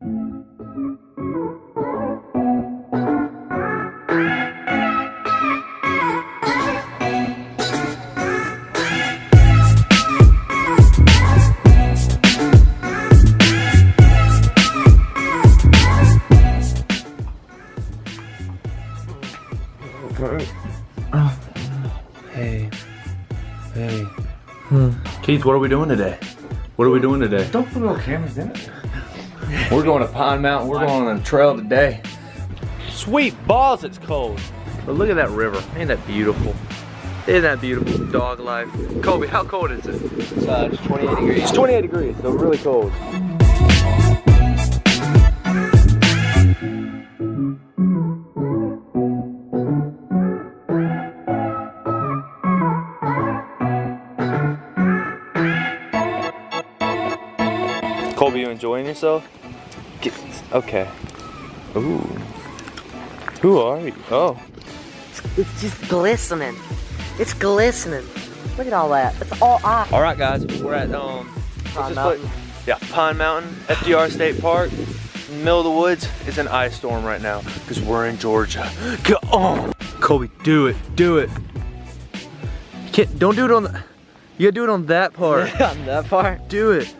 Hey. Keith, what are we doing today? What are we doing today? Don't put no cameras in it. We're going to Pine Mountain. We're going on a trail today. Sweet balls, it's cold. But look at that river. Ain't that beautiful? Isn't that beautiful? Dog life. Kobe, how cold is it? It's 28 degrees. It's 28 degrees, so really cold. Colby, you enjoying yourself? Okay. Ooh. Who are you? Oh. It's just glistening. It's glistening. Look at all that. It's all eye. All right, guys. We're at Pine Mountain. Yeah, Pine Mountain, FDR State Park. In the middle of the woods. It's an ice storm right now because we're in Georgia. Go on, Colby. Do it. Do it. You can't. Don't do it on the. You gotta do it on that part. On that part? Do it.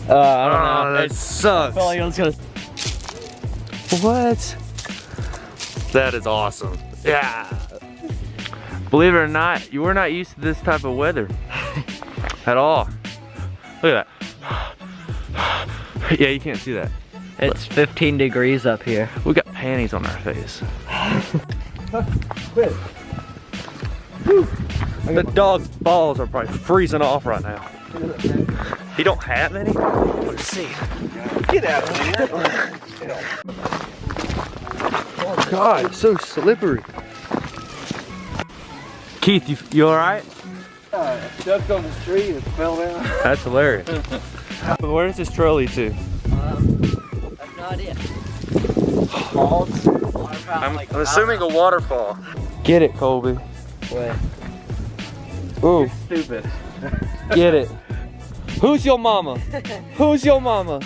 I don't know. That sucks. I feel like I was gonna... What? That is awesome. Yeah. Believe it or not, you were not used to this type of weather at all. Look at that. Yeah, you can't see that. It's 15 degrees up here. We got panties on our face. The dog's balls are probably freezing off right now. He don't have any? Let's see. Get out of here. Oh God, it's so slippery. Keith, you all right? Stepped on the tree and fell down. That's hilarious. Where does this trail lead to? I have no idea. Falls? I'm assuming a waterfall. Get it, Colby. Wait. Ooh. Stupid. Get it. Who's your mama? Who's your mama?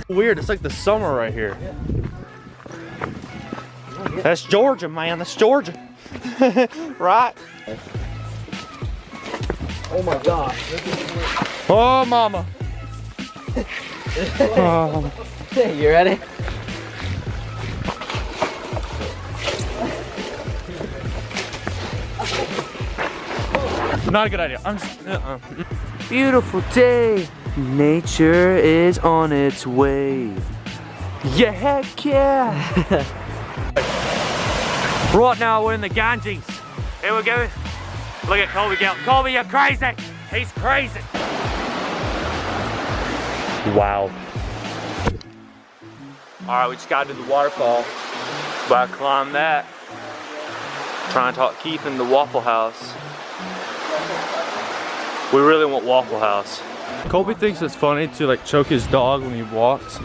Weird, it's like the summer right here. That's Georgia, man, that's Georgia. Right? Oh my God. Oh, mama. Oh. You ready? Not a good idea. I'm just, Beautiful day. Nature is on its way. Yeah, heck yeah. Right now we're in the Ganges. Here we go. Look at Colby go. Colby, you're crazy. He's crazy. Wow. All right, we just got to the waterfall. But I climbed that. Trying to talk Keith into Waffle House. We really want Waffle House. Colby thinks it's funny to like choke his dog when he walks.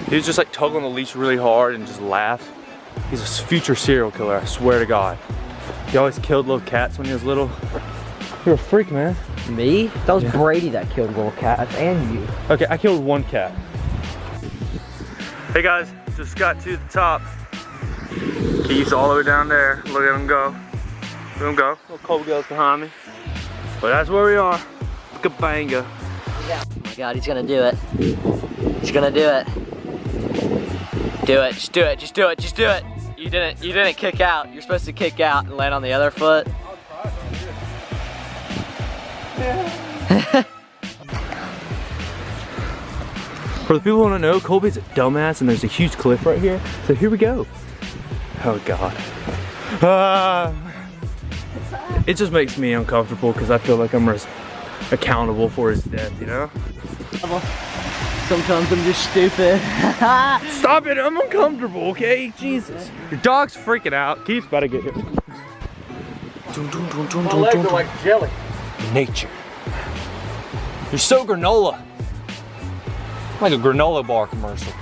He's just like tug on the leash really hard and just laugh. He's a future serial killer, I swear to God. He always killed little cats when he was little. You're a freak, man. Me? That was Brady that killed little cats and you. Okay, I killed one cat. Hey guys, just got to the top. Keith's all the way down there. Look at him go. Look at him go. Little Colby goes behind me. But that's where we are. Kabanga. Oh my God, he's gonna do it. He's gonna do it. Do it, just do it, just do it, just do it. You didn't kick out. You're supposed to kick out and land on the other foot. For the people who don't know, Colby's a dumbass and there's a huge cliff right here. So here we go. Oh God. It just makes me uncomfortable because I feel like I'm accountable for his death, you know? Sometimes I'm just stupid. Stop it, I'm uncomfortable, okay? Jesus. Your dog's freaking out. Keith's about to get here. My legs are like jelly. Nature. You're so granola. Like a granola bar commercial.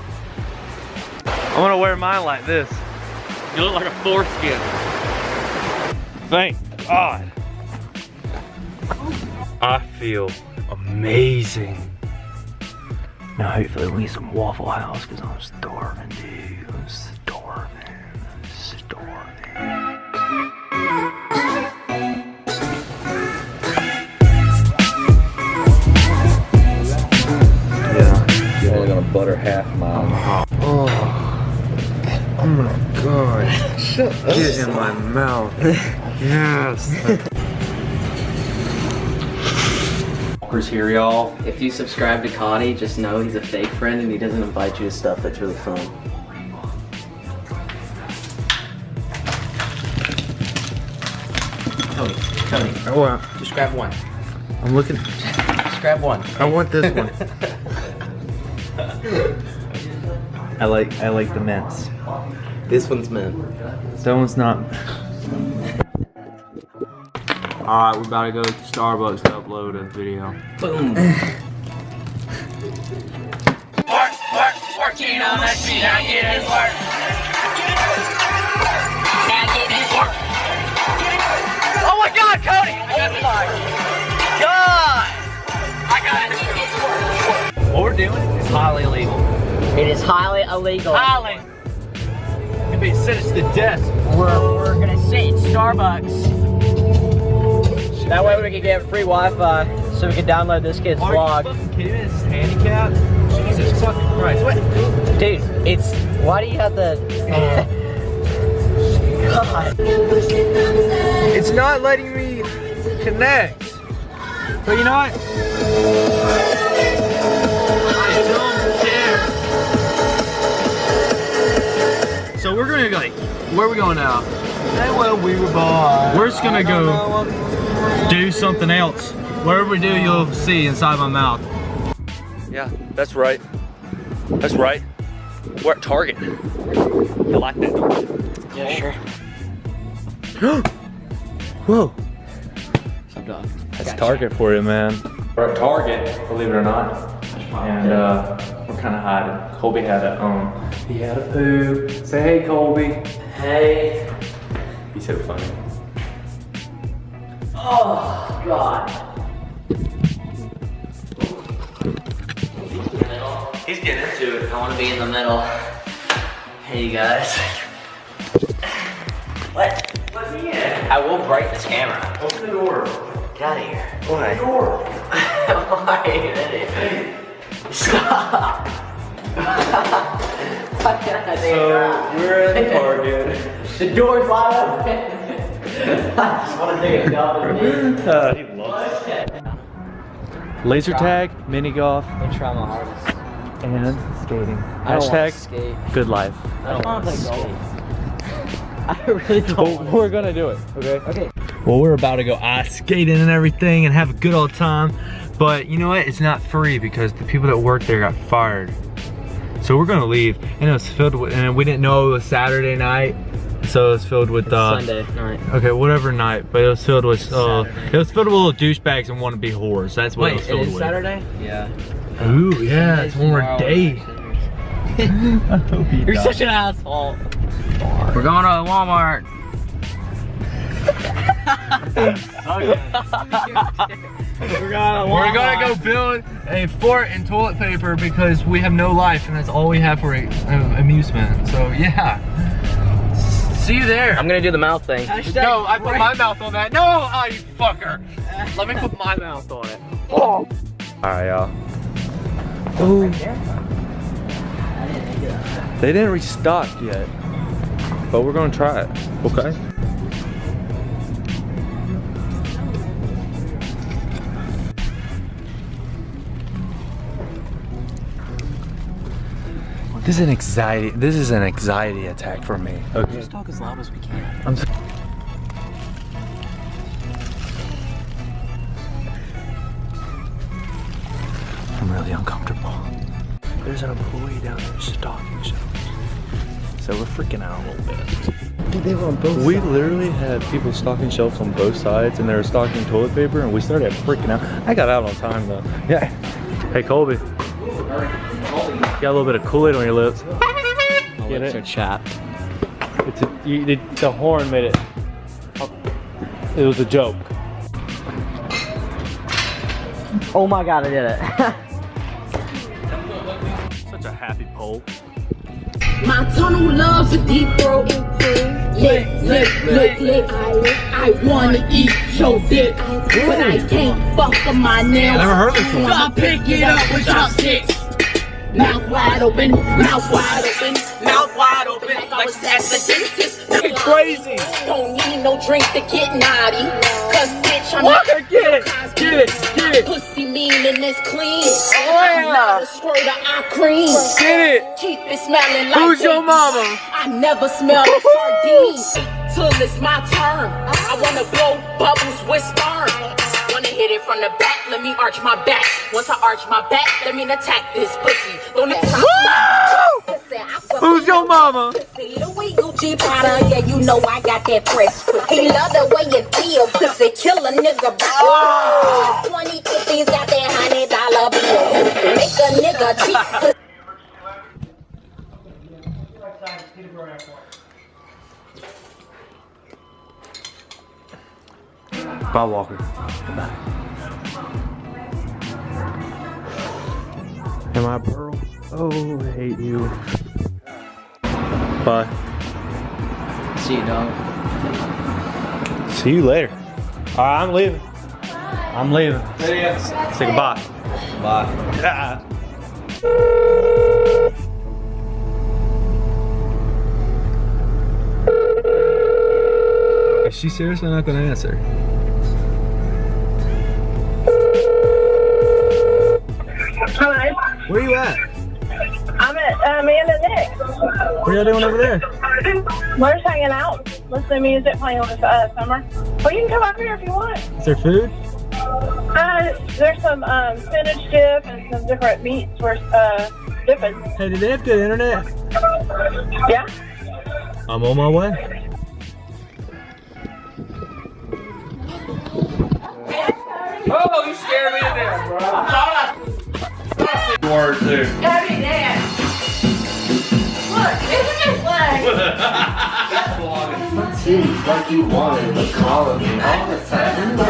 I'm gonna wear mine like this. You look like a foreskin. Thank God. I feel amazing. Now hopefully we get some Waffle House because I'm starving, dude. I'm starving. Yeah. You're only gonna butter half mine. Oh my god. Shut up. Get in my mouth. Yes. Walker's here, y'all. If you subscribe to Connie, just know he's a fake friend and he doesn't invite you to stuff that's really fun. Tony, Oh, just grab one. I'm looking. Just grab one. I want this one. I like the mints. This one's mint. That one's not. Alright, we're about to go to Starbucks to upload a video. Boom. 14 on the street, I get his work. Oh my god, Cody! Oh my god! I got it. What we're doing is highly illegal. It is highly illegal. Highly. You'll be sentenced to death. We're gonna sit in Starbucks. That way we can get free Wi-Fi so we can download this kid's vlog. Are you fucking kidding me? This is handicapped? Jesus fucking Christ. What? Dude, it's... Why do you have the... God. It's not letting me connect. But you know what? I don't care. So we're gonna go like, where are we going now? Well, we were born. We're just gonna go do something else. Whatever we do, you'll see inside my mouth. Yeah, that's right. That's right. We're at Target. You like that, don't you? Yeah, sure. Whoa. I'm done. That's Target for you, man. We're at Target, believe it or not. And we're kind of hiding. Colby had a he had a poo. Say hey, Colby. Hey. He's so funny. Oh, God. He's getting into it. I want to be in the middle. Hey, you guys. What? Let me in. I will break this camera. Open the door. Get out of here. Open the door. Why are you ready? Stop. So we're in Target. The door's wide open. I just want to take a dump in me. He loves it. Laser tag, mini golf, I'm trying my hardest. and skating. I don't want Hashtag to skate. good life. I don't want to skate. I really don't. We're gonna do it, okay? Okay. Well, we're about to go ice skating and everything and have a good old time. But you know what? It's not free because the people that work there got fired. So we're gonna leave. And it was filled with, and we didn't know it was Saturday night. So it was filled with Sunday night. okay, whatever night, but it was filled with it was filled with little douchebags and wannabe whores. That's what it was filled with. Saturday? Yeah. Ooh, yeah, it's one more day. I hope he You're dies. such an asshole. We're going to Walmart. We're going We're gonna go build a fort in toilet paper because we have no life and that's all we have for amusement. So yeah. See you there. I'm gonna do the mouth thing. No, I put my mouth on that. No, oh, you fucker. Let me put my mouth on it. Oh. Alright, y'all. Oh. They didn't restock yet, but we're gonna try it. Okay. This is an anxiety. This is an anxiety attack for me. Okay. Just talk as loud as we can. I'm really uncomfortable. There's an employee down there stocking shelves. So we're freaking out a little bit. Dude, they were on both We literally had people stocking shelves on both sides and they were stocking toilet paper and we started freaking out. I got out on time though. Yeah. Hey Colby. Got a little bit of Kool-Aid on your lips. Get it? are chapped. The horn made it. It was a joke. Oh my god, I did it. Such a happy pole. My tunnel loves a deep throat. Lick, I wanna eat your dick, but I can't fuck on my nails. Never heard this one. So I pick it up with chopsticks. Mouth wide open, mouth wide open, mouth wide open. Like I was at the dentist. Crazy. Don't need no drink to get naughty. Cause bitch, I'm What? not Get it. pussy mean and it's clean. yeah. I'm not a squirt of eye cream. Get it. Keep it smelling like Who's your baby. mama? I never smelled a sardine till it's my turn. I wanna blow bubbles with sperm. Wanna hit it from the back, let me arch my back. Once I arch my back, let me attack this pussy. Don't attack Who's your mama? pussy. The way you G Potter, yeah, you know I got that fresh pussy. He love the way you feel, pussy. Kill a nigga, bro. 2050s got that $100 bill. Make a nigga cheat. Bye, Walker. Am I a pearl? Oh, I hate you. Bye. See you, dog. See you later. All right, I'm leaving. I'm leaving. Say goodbye. Bye. Yeah. Is she seriously not gonna answer? Hello, Where you at? I'm at Amanda Nick. What are y'all doing over there? We're just hanging out, listening to music, playing with summer. Well, you can come up here if you want. Is there food? There's some spinach dip and some different meats we're dipping. Hey, do they have good internet? Yeah? I'm on my way. Oh, you scared me to death, bro. Word, dude. Happy dance. Look, isn't this leg? Like you wanted to call me all the time. Going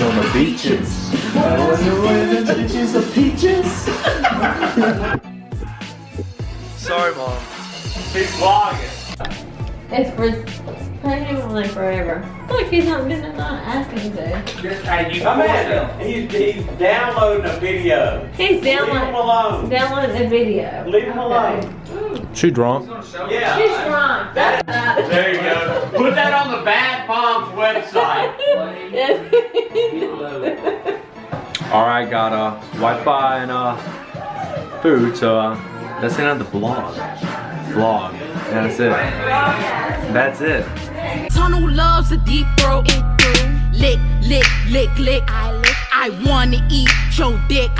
on the beaches. I wonder where the beaches of peaches. Sorry, Mom. He's vlogging. It's for like forever. Look, he's not asking to. Come at him. He's downloading a video. He's Leave him alone. downloading a video. Leave him alone. She drunk. Yeah. She's drunk. There you go. Put that on the Bad Moms website. Alright, got Wi-Fi and food, so that's the end of the vlog. Yeah, that's it. That's it. Tunnel loves a deep throat. Lick, I wanna eat your dick.